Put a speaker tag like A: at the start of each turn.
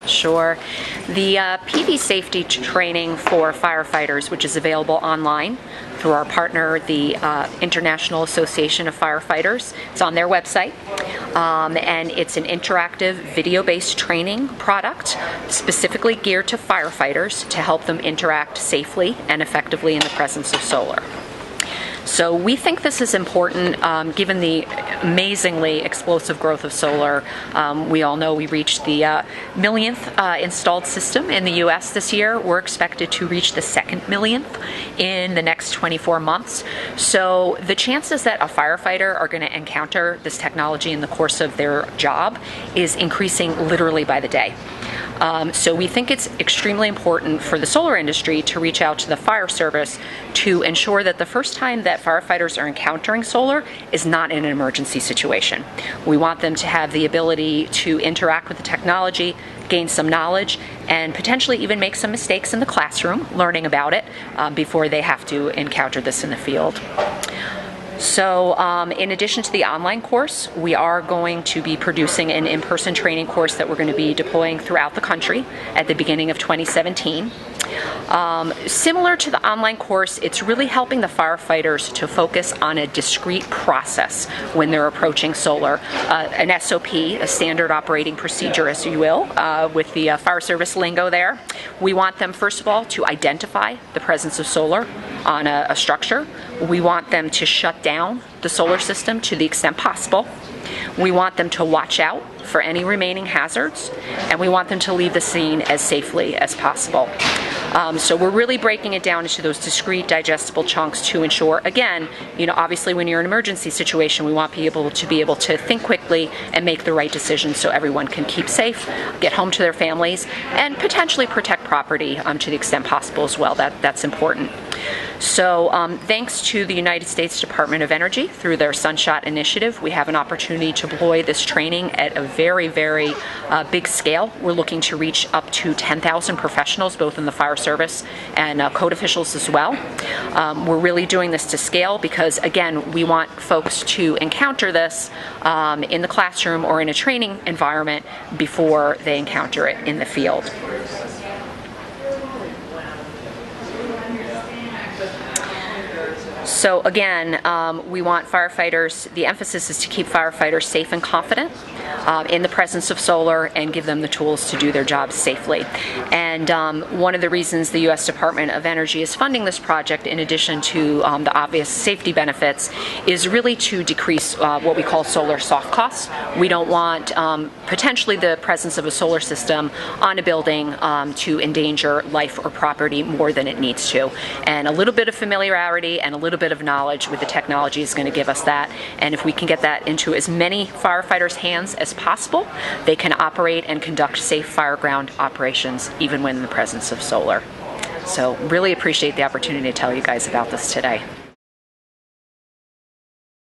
A: Sure. The PV safety training for firefighters, which is available online through our partner, the International Association of Firefighters. It's on their website, and it's an interactive video-based training product specifically geared to firefighters to help them interact safely and effectively in the presence of solar. So we think this is important given the amazingly explosive growth of solar. We all know we reached the millionth installed system in the U.S. this year. We're expected to reach the 2nd millionth in the next 24 months. So the chances that a firefighter are going to encounter this technology in the course of their job is increasing literally by the day. So we think it's extremely important for the solar industry to reach out to the fire service to ensure that the first time that firefighters are encountering solar is not in an emergency situation. We want them to have the ability to interact with the technology, gain some knowledge, and potentially even make some mistakes in the classroom learning about it before they have to encounter this in the field. So in addition to the online course, we are going to be producing an in-person training course that we're going to be deploying throughout the country at the beginning of 2017. Similar to the online course, it's really helping the firefighters to focus on a discrete process when they're approaching solar, an SOP, a standard operating procedure, as you will, with the fire service lingo there. We want them, first of all, to identify the presence of solar on a structure. We want them to shut down the solar system to the extent possible. We want them to watch out for any remaining hazards, and we want them to leave the scene as safely as possible. So we're really breaking it down into those discrete, digestible chunks to ensure, again, obviously when you're in an emergency situation, we want people to be able to think quickly and make the right decisions so everyone can keep safe, get home to their families, and potentially protect property to the extent possible as well. That's important. So thanks to the United States Department of Energy through their Sunshot initiative, we have an opportunity to deploy this training at a very, very big scale. We're looking to reach up to 10,000 professionals, both in the fire service and code officials as well. We're really doing this to scale because, again, we want folks to encounter this in the classroom or in a training environment before they encounter it in the field. So again, we want firefighters, the emphasis is to keep firefighters safe and confident in the presence of solar and give them the tools to do their jobs safely. And one of the reasons the U.S. Department of Energy is funding this project, in addition to the obvious safety benefits, is really to decrease what we call solar soft costs. We don't want potentially the presence of a solar system on a building to endanger life or property more than it needs to. And a little bit of familiarity and a little bit of knowledge with the technology is going to give us that. And if we can get that into as many firefighters' hands as possible, they can operate and conduct safe fireground operations even when in the presence of solar. So really appreciate the opportunity to tell you guys about this today.